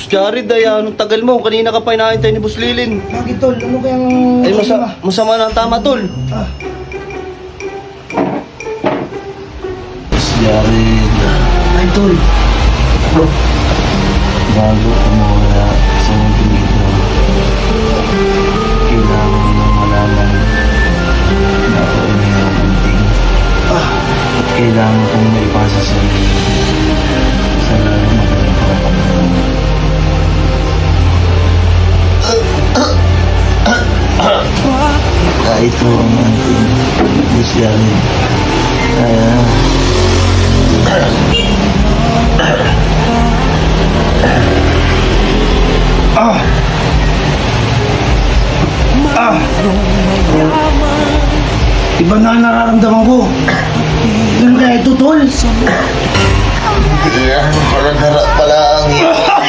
Boss Jared, ay anong tagal mo? Kanina ka pa inaantay ni Boss Lilin. Bakit tol? Ano kayang... Ay, masama na ang tama, tol. Ah, Boss Jared, ay tol. bago kumula sa mundo ito, kailangan mong malaman na ako ay mayroong anting. At kailangan kong maipasa sa iyo sa lalong magaling pagkakataon. Kahit po ang anting, Boss Jared, kaya Iba na ang nararamdaman ko. Ganun kaya ito tol? kailangan pala ang iyo.